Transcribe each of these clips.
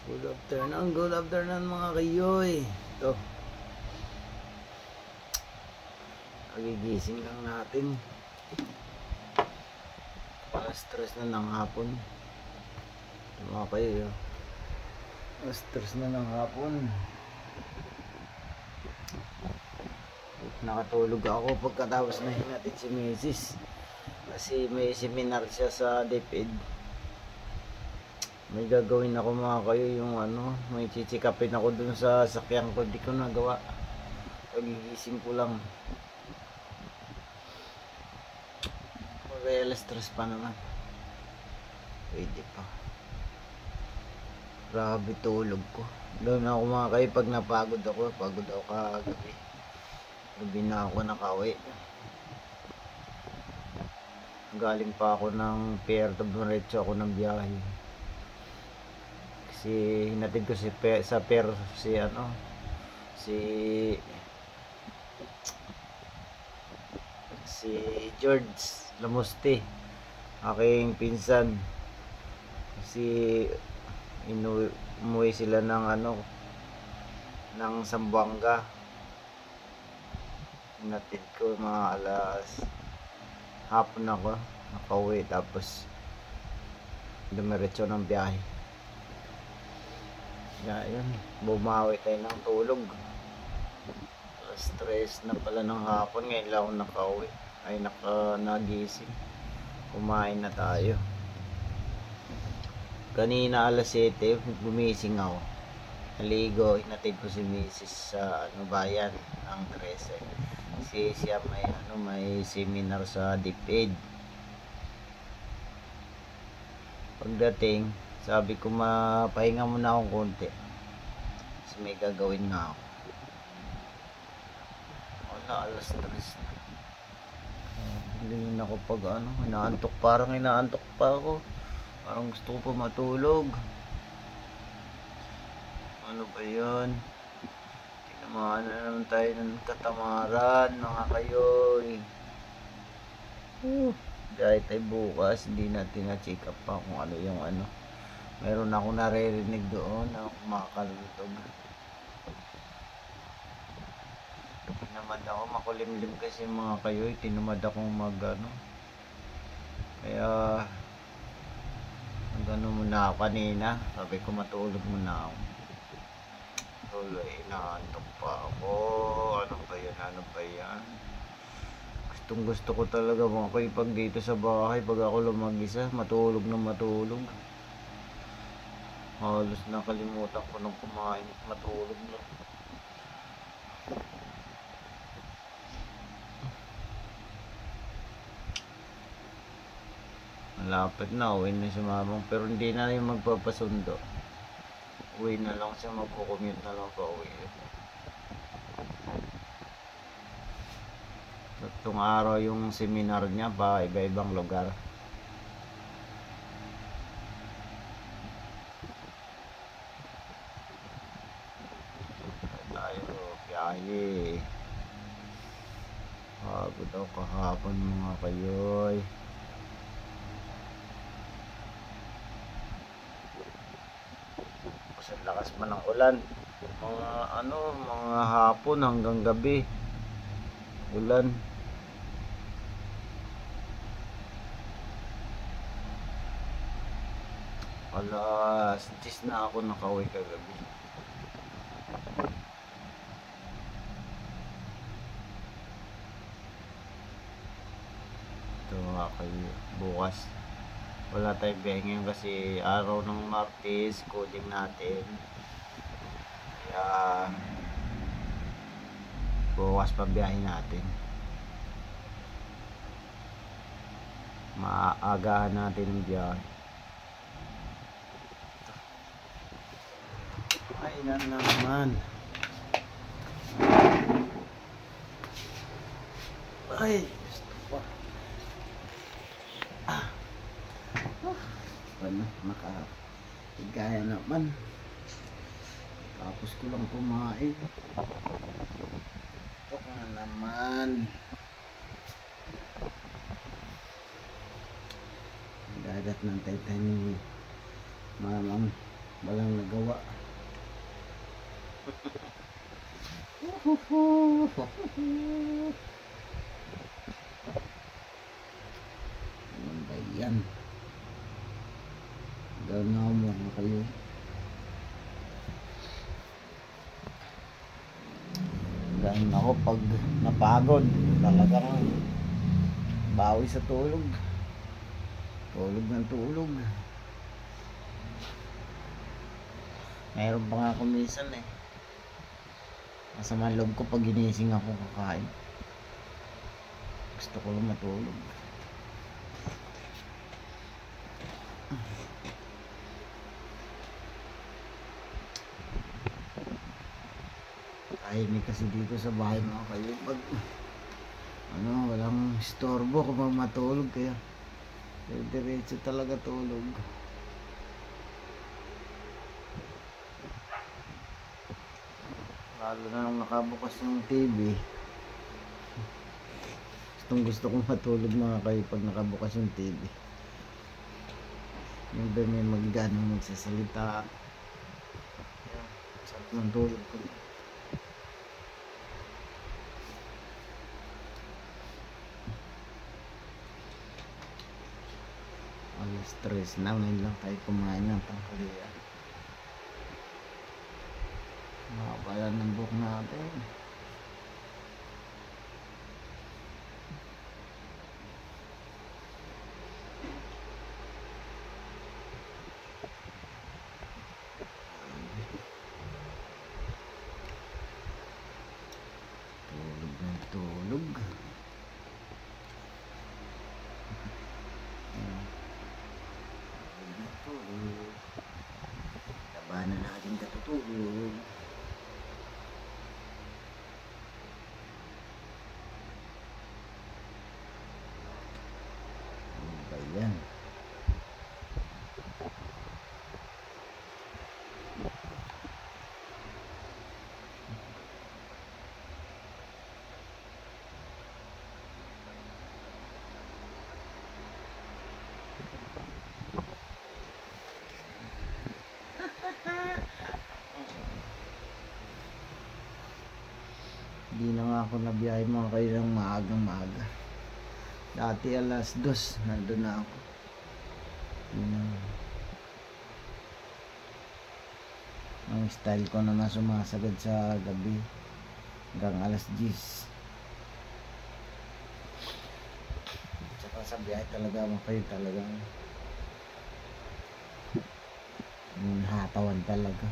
Good afternoon mga kayoy. Ito, nagigising lang natin. Stress na ng hapon. Mga kayoy, stress na ng hapon. Nakatulog ako pagkatapos na hinatid si Mrs. Kasi may seminar siya sa DepEd. May gagawin ako mga kayo, yung may chichikapin ako dun sa sakyan ko, di ko nagawa. Pagigising ko lang. Mag-alas stress pa naman. Pwede pa. Grabe tulog ko. Doon ako mga kayo, pag napagod ako kagabi. Gabi na ako nakauwi. Galing pa ako ng pier, diretso ako ng biyahe. Kasi hinatid ko sa pier si George Lamuste, aking pinsan. Kasi umuwi sila ng Zamboanga. Hinatid ko mga alas hapon ako nakauwi, tapos dumiretso ng biyahe. Yun, bumawi tayo ng tulog. Stress na pala ng hapon. Ngayon lang ako nakauwi. Nagising. Kumain na tayo. Kanina alas 7 gumising ako. Naligo, hinatid ko si Mrs. sa bayan ng 13. Kasi siya may seminar sa DepEd. Pagdating, sabi ko mapahinga muna akong konti kasi may gagawin nga ako. Wala, alas 3 na. Hilingin ako pag inaantok, parang inaantok pa ako. Parang gusto ko pa matulog. Ano ba yun? Tinamaan na naman tayo ng katamaran mga kayoy. Dahil tayo bukas, hindi natin na-check up pa kung ano yung meron ako naririnig doon na kumakalutog. Tinamad ako, makulimlim kasi mga kayoy. Tinamad akong kaya muna ako kanina. Sabi ko matulog muna ako. Tuloy, inaantok pa ako. Ano ba yan? Gusto ko talaga mga kayoy, pag dito sa bahay, pag ako lumag-isa, matulog na matulog. Halos nakalimutan ko nung kumain, matulog na. Malapit na, uwi na si mamang, pero hindi na yung magpapasundo. Uwi na lang siya, magkukommute na lang pa uwi. Tatlong araw yung seminar niya pa iba-ibang lugar. Biyahe. Pagod daw kahapon mga kayoy. Kasi lakas man ng ulan. Mga hapon hanggang gabi. Ulan. Alas 10 na ako nakauwi kagabi. Kayo bukas wala tayong biyahe ngayon kasi araw ng Martes, coding natin, kaya bukas pa biyahe natin. Maagahan natin ang biyahe. Ay na naman. Ay makakigaya naman. Tapos ko lang kumain. Ito na naman. Dadat ng taytay ni mamang. walang nagawa. Ano ba yan? Ganaw mo kayo. Ganun ako pag napagod, talagang bawi sa tulog. Tulog ng tulog. Mayroon pa nga ako minsan eh. Masama loob ko pag ginising ako kakain. Gusto ko lang matulog. Tahimik kasi dito sa bahay mga kayo. Pag walang istorbo kung matulog, kaya diretso talaga tulog. Lalo na nung nakabukas yung TV. Gusto kong matulog mga kayo pag nakabukas yung TV. Yung ba may magganong magsasalita. Sarap ng tulog ko. Stress na, ngayon lang tayo kumain ng tanghalian. Makapala ng buhok natin. Tulog ng tulog. Labanan natin katutulog. Ano ba yan? Hindi na nga ako nabiyahe mga kayo ng maagang maaga. Dati alas 2 nandun na ako. Ang style ko naman sumasagad sa gabi hanggang alas 10. Tsaka sa biyahe talaga mga kayo, talagang hatawan talaga.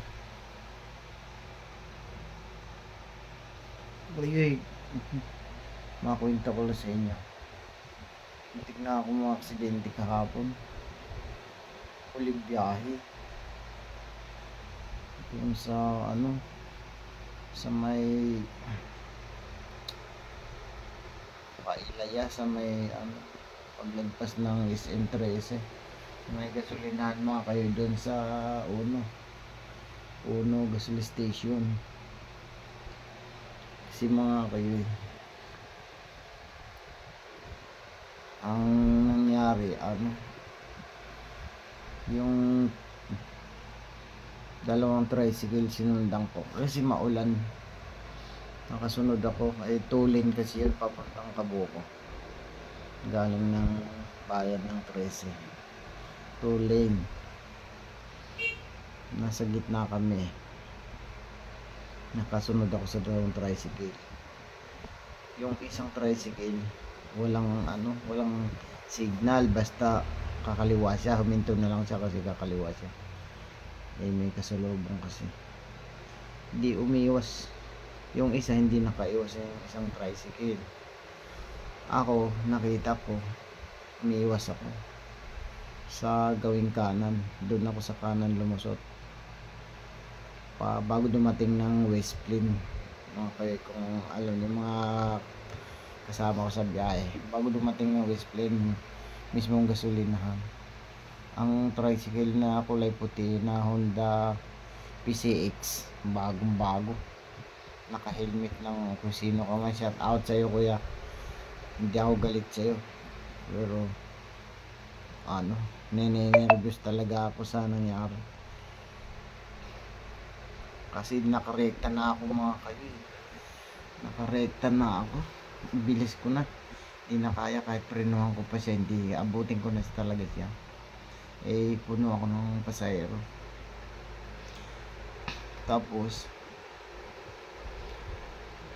Uy, makakwenta ko lang sa inyo. Muntik na ako mga aksidente kahapon. Huling biyahe. Yung sa sa may Pailaya, sa may paglagpas ng SM13. May gasolinahan mga kayo doon sa Uno Gasoline Station. Kasi mga kayo, ang nangyari yung dalawang tricycle sinundan ko kasi maulan. Nakasunod ako, ay 2 lane kasi yun papuntang Kabuko, galing ng bayan ng 13. 2 lane, nasa gitna kami. Nakasunod ako sa dalawang tricycle. Yung isang tricycle walang signal, basta kakaliwa siya, huminto na lang siya kasi kakaliwa siya. May kasalubong kasi. Hindi umiwas. Yung isa hindi nakaiwas, yung isang tricycle. Ako, nakita ko, umiiwas ako sa gawing kanan. Doon ako sa kanan lumusot. Bago dumating ng West Plain, mga kayo, kung alam niyo mga kasama ko sa biyahe, bago dumating ng West Plain mismong gasolinahan, ang tricycle na kulay puti na Honda PCX, bagong bago, naka helmet ng kung sino ka man. Shout out sa'yo kuya, hindi ako galit sa'yo, pero nene-nervous talaga ako sa nangyari. Kasi nakarekta na ako mga kayo. Nakarekta na ako. Bilis ko na. Hindi na kaya kahit prenuhan ko pa siya. Hindi abutin ko na talaga siya. Puno ako ng pasahero. Tapos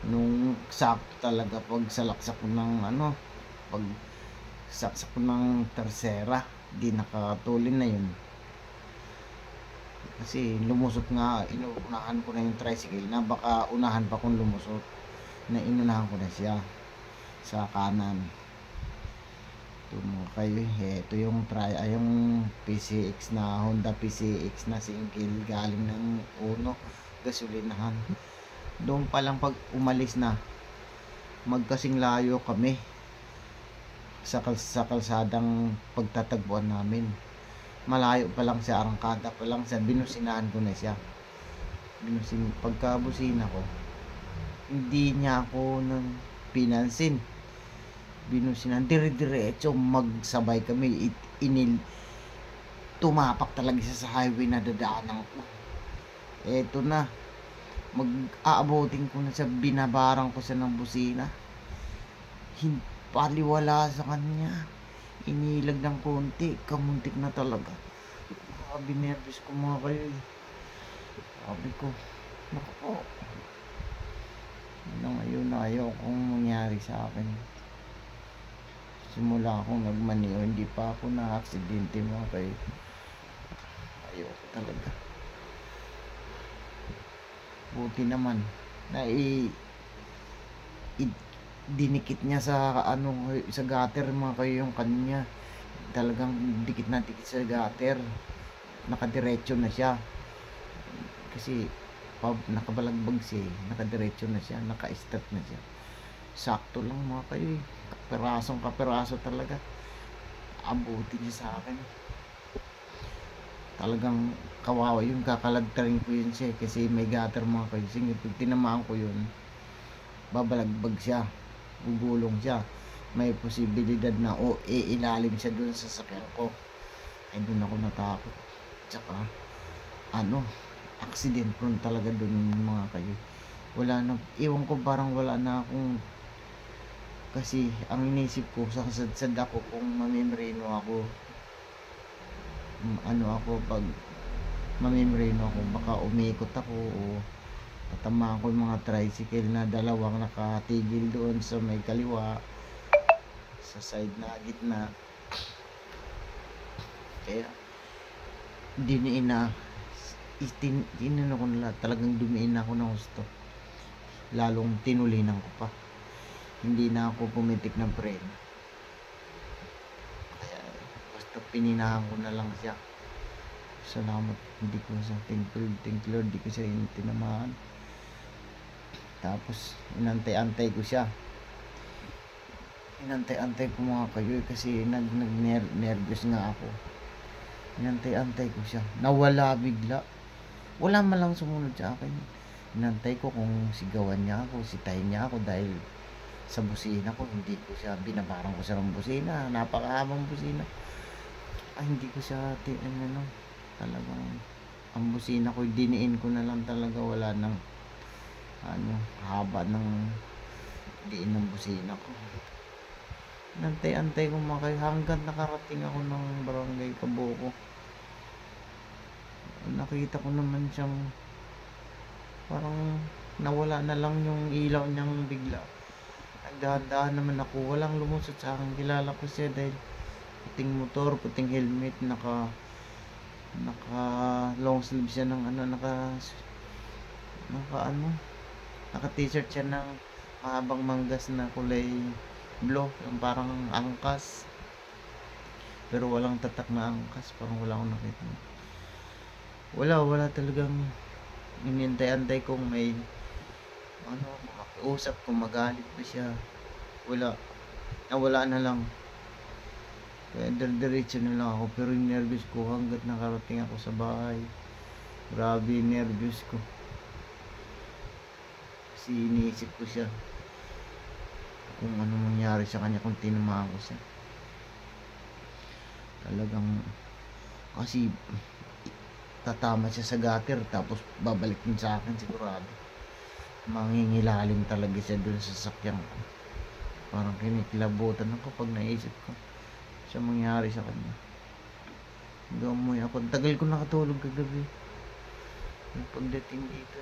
nung sakto talaga pag salaksak ko ng pag saksak ko ng tersera, di nakatulin na yun. Kasi lumusot nga, inuunahan ko na yung tricycle na baka unahan pa kung lumusot, na inunahan ko na siya sa kanan. Ito mga kayo, ito yung yung PCX na Honda PCX na single galing ng Uno gasolinahan. Doon pa lang pag umalis na, magkasing layo kami sa kalsadang pagtatagpuan namin. Malayo pa lang sa arangkada pa lang sa binusinahan ko na siya. Pagkabusina ko, hindi niya ako nang pinansin. Binusinahan, dire-diretso magsabay kami. Tumapak talaga siya sa highway na dadaanan ko. Eto na, mag-aabotin ko na sa binabarang ko sa ng busina. Paliwala sa kanya. Inilag ng konti, kamuntik na talaga. Grabe, nervous ko mga kayo. Sabi ko, naku, ngayon na ayaw kung mangyari sa akin. Simula akong nagmaniho, hindi pa ako na-aksidente mga kayo. Ayaw talaga. Buti naman na dinikit niya sa sa gutter mga kayo yung kanya. Talagang dikit na dikit sa gutter. Nakadiretso na siya. Kasi nakabalagbag siya, nakadiretso na siya, naka-start na siya. Sakto lang mga kayo. Kaperaso talaga. Abuti niya sa akin. Talagang kawawa yun, kakalagtarin ko yun siya kasi may gutter mga kayo. Sige, pag tinamaan ko yun, babalagbag siya, gugulong siya, may posibilidad na ilalim siya dun sa sakyan ko. Ay dun ako natakot. Tsaka accident prone talaga dun mga kayo. Wala na, iwan ko, parang wala na akong, kasi ang inisip ko sa kasadsad ako kung mamimreno ako, pag mamimreno ako, baka umikot ako o tatamaan ko yung mga tricycle na dalawang nakatigil doon sa may kaliwa sa side na gitna. Kaya diniin na inano ko na, talagang dumiin ako ng gusto, lalong tinulinan ko pa, hindi na ako pumitik ng preno. Kaya basta pininahan ko na lang siya. Salamat, hindi ko sa thank Lord, hindi ko siya tinamaan. Tapos inantay-antay ko siya. Inantay-antay ko mga kayo kasi nervous nga ako. Inantay-antay ko siya. Nawala bigla. Wala man lang sumunod sa akin. Inantay ko kung sigawan niya ako, sitayin niya ako dahil sa busina ko. Hindi ko siya, binabarang ko siya ng busina. Napakahabang busina. Hindi ko siya talagang ang busina ko, diniin ko na lang talaga. Wala nang haba ng diin ng busina ko. Nantay-antay ko hanggang nakarating ako ng barangay Kabuko. Nakita ko naman siyang parang nawala na lang yung ilaw niyang bigla. Nagdahan-dahan naman ako, walang lumusot sa akin. Kilala ko siya dahil puting motor, puting helmet, naka long sleeve siya ng naka t-shirt siya ng mahabang manggas na kulay blue, yung parang angkas, pero walang tatak na angkas, parang wala akong nakita. Wala talagang inintay-antay kung may makiusap, kung magalit pa siya. Nawala na lang. Kaya diretso na lang ako, pero yung nervous ko hanggat nakarating ako sa bahay. Grabe yung nervous ko. Kasi iniisip ko siya kung ano mangyari sa kanya kung tinamaan ko siya. Talagang kasi tatama siya sa gutter tapos babalik din sa akin sigurado. Mangingilalim talaga siya dun sa sasakyan ko. Parang kinikilabutan ako pag naisip ko siya mangyari sa kanya. Gamoy ako. Tagal ko nakatulog kagabi. Yung pagdating dito,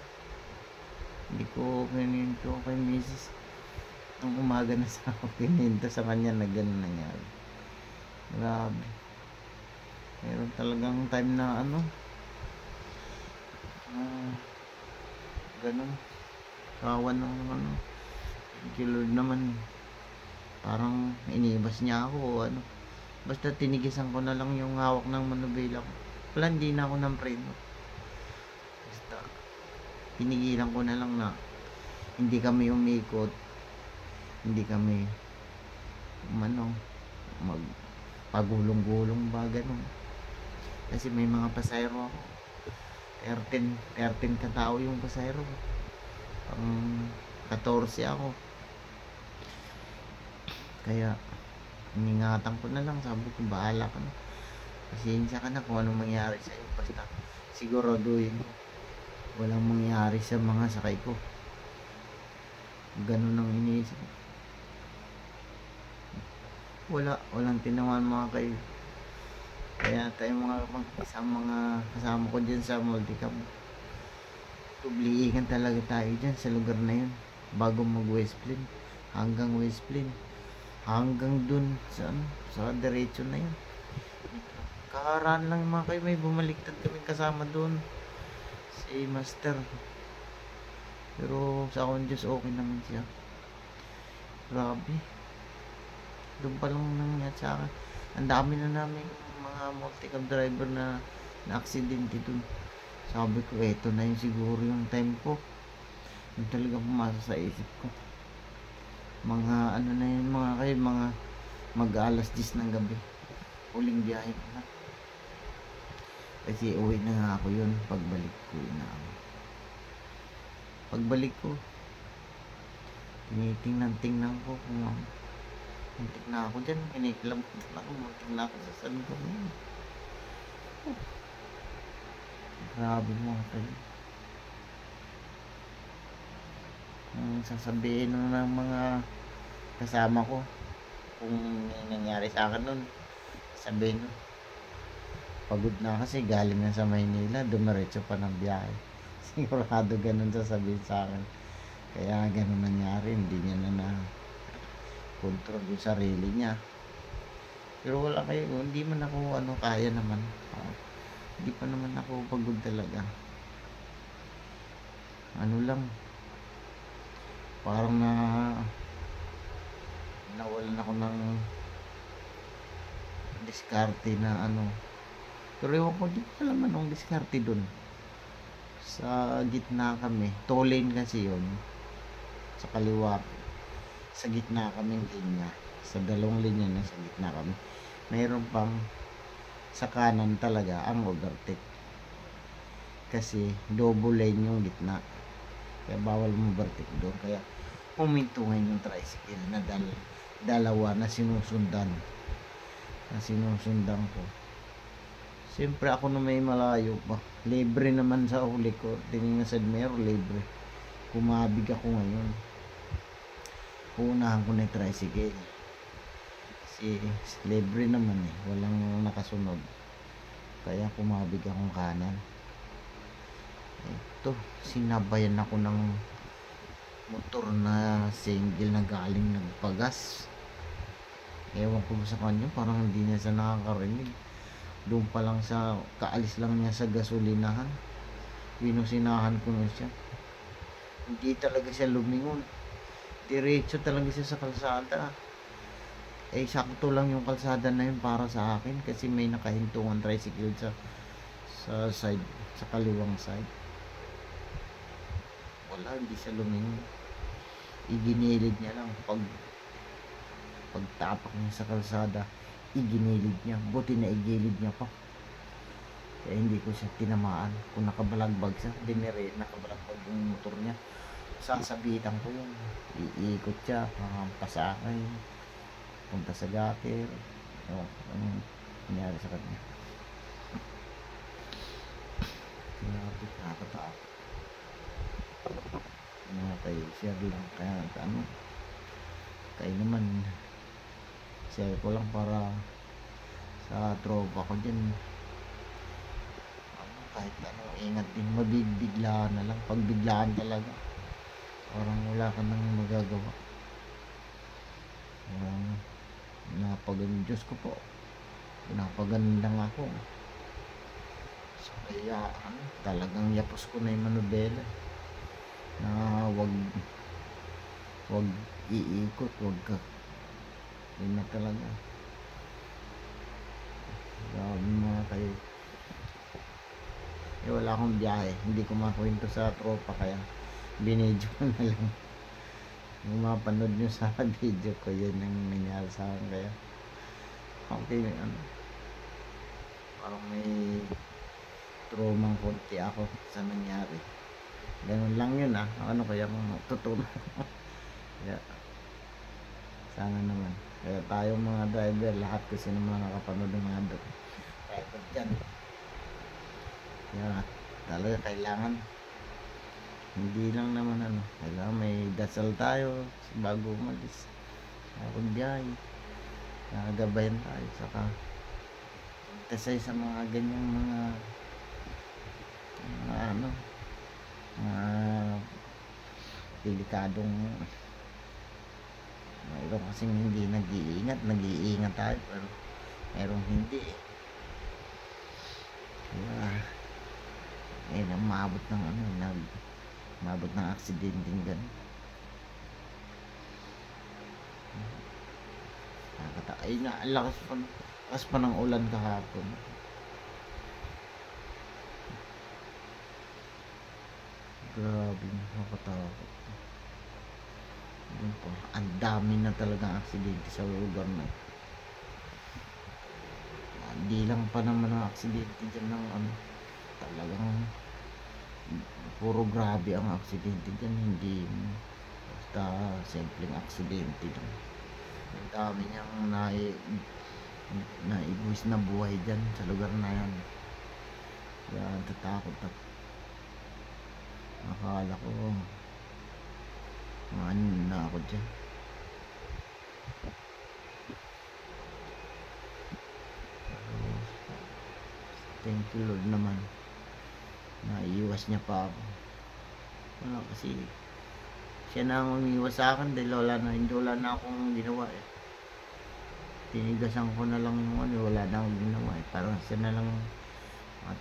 hindi ko kininto kay Mrs. Nung umaga na sa ako kininto sa kanya na gano'n nangyari. Grabe. Meron talagang time na ganun. Kawan ng Lord naman. Parang inibas niya ako o ano. Basta tinigisan ko na lang yung hawak ng manubela ko. Wala, hindi na ako ng preno. Basta pinigilan ko na lang na hindi kami umikot. Hindi kami magpagulong-gulong ba ganun. Kasi may mga pasayro ako. 13 katao yung pasayro ko. Pang 14 ako. Kaya iningatan ko na lang, sabi ko bahala ka na, pasensya ka na kung anong mangyari sa'yo, basta siguraduhin ko walang mangyari sa mga sakay ko. Ganun ang iniisip. Walang tinamaan mga kayo. Kaya tayo mga kasama ko dyan sa multicam, tubliikan talaga tayo dyan sa lugar na yun bago mag West Plain, hanggang West Plain, hanggang dun sa diretso na yun. Kaharaan lang mga kayo, may bumaliktad kami kasama dun, si Master, pero sa akong Diyos okay naman siya. Grabe, doon pa lang nangyat sa akin. Ang dami na namin mga multicab driver na aksidente dun. Sabi ko eto na yun siguro yung time ko, yung talaga pumasa sa isip ko. Mga na yun mga kayo, mga mag-alas 10 ng gabi, huling biyahe ko na. Kasi uwi na nga ako yun. Pagbalik ko na ako. Pagbalik ko, tingnan ko kung muntik na ako dyan. Kinikilabutan ako. Muntik na ako sa sando ngayon. Grabe mga kayo. Ang sasabihin ng mga kasama ko kung nangyari sa akin nun, sabihin nun, pagod na kasi galing na sa Maynila, dumiretso pa ng biyahe. Sigurado ganun sasabihin sa akin. Kaya ganun nangyari, hindi niya na control yung sarili niya. Pero wala kayo, hindi man ako kaya naman. Hindi pa naman ako pagod talaga. Lang, parang nawalan ako ng diskarte na pero ewan ko, di ko alam anong diskarte dun. Sa gitna kami, 2 lane kasi yun, sa kaliwa, sa gitna kaming linya, sa 2 linya na sa gitna kami, mayroon pang sa kanan talaga ang overtake, kasi double lane yung gitna, kaya bawal mo overtake doon. Kaya humintungan yung tricycle na dalawa na sinusundan ko. Siyempre ako na may malayo pa, libre naman sa huli ko, tingin sa Admiro, libre. Kumabig ako ngayon, uunahan ko na yung tricycle kasi libre naman walang nakasunod, kaya kumabig akong kanan. Ito, sinabayan ako ng motor na single na galing nagpagas. Ewan ko sa kanya, parang hindi niya sa nakakarinig. Doon pa lang sa kaalis lang niya sa gasolinahan, binusinahan ko na siya. Hindi talaga siya lumingon, diretso talaga siya sa kalsada. Sakto lang yung kalsada na yun para sa akin, kasi may nakahintungan tricycle sa side, sa kaliwang side. Wala, hindi siya lumingon. Iginilid niya lang, pagtapak niya sa kalsada, iginilid niya. Buti na igilid niya pa, kaya hindi ko siya tinamaan. Kung nakabalagbag siya, nakabalagbag yung motor niya, sasabitan ko yun, iikot siya, pasakay, punta sa gutter. Anong nangyari sa kanya. Nakakatakot. Mga kayo, share lang. Kaya ano, kayo naman, share ko lang para sa tropa ko dyan. Ano, kahit ano, ingat din, mabibiglaan na lang. Pag biglaan talaga, parang wala ka nang magagawa. Diyos ko po, pinapagan lang ako. So, kaya ano, talagang yapos ko na yung manobela na wag iikot, wag ka, yun na talaga. Grabe mga kayo. Wala akong biyahe, hindi ko makwento sa tropa, kaya binidyo ko na lang. Yung mapanood nyo sa video ko, yun ang nangyari sa akin. Kaya okay, ano, parang may traumang konti ako sa nangyari. Ganun lang yun ano, kaya matutunan. Kaya sana naman, kaya tayong mga driver, lahat kasi ng mga nakapanood ng mga driver dyan, kaya talaga kailangan, hindi lang naman ano, kailangan may dasal tayo bago umalis, bago biyahe, nakagabayan tayo, saka tasay sa mga ganyang mga ano, mga delikadong, mayroon kasing hindi nag-iingat tayo, pero mayroong hindi kaya umabot ng ano, umabot ng aksidente gano'n. Ay na, lakas pa ng ulan kahapon. Grabe, nakakatakot. Ang dami na talagang aksidente sa lugar na. Hindi lang pa naman ang aksidente dyan ng ano, talagang puro grabe ang aksidente dyan, hindi basta simpleng aksidente lang. Ang dami niyang naibuwis na buhay dyan sa lugar na yan. Kaya tatakot ako. Akala ko ano na ako dyan. Thank you Lord naman, naiiwas niya pa ako. Kasi siya na ang umiiwas sa akin, dahil wala na akong ginawa Tinigasan ko na lang yung ano, wala na akong ginawa Parang siya na lang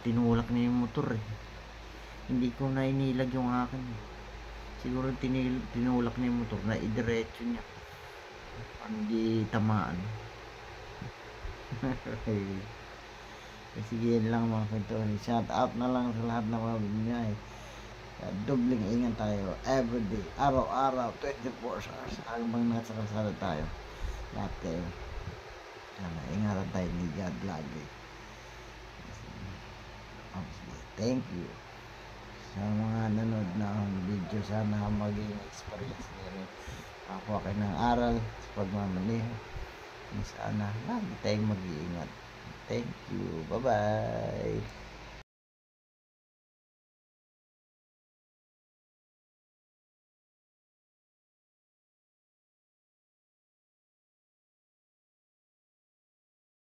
tinulak niya yung motor Hindi ko na inilag yung akin Siguro tinulak niya yung motor na idiretso niya, hindi tamaan. Sige, yun lang mga kwento. Shout out na lang sa lahat ng mga binyay. Dobling ingat tayo everyday, araw-araw, 24 hours, hanggang nasa kasala tayo. Lahat kayo, sana ingatan tayo ni God lagi. Thank you sa mga nanood ng video. Sana maging experience nyo rin ako kayo ng aral sa pagmamaneho. Sana lagi tayong mag-iingat. Thank you, bye bye.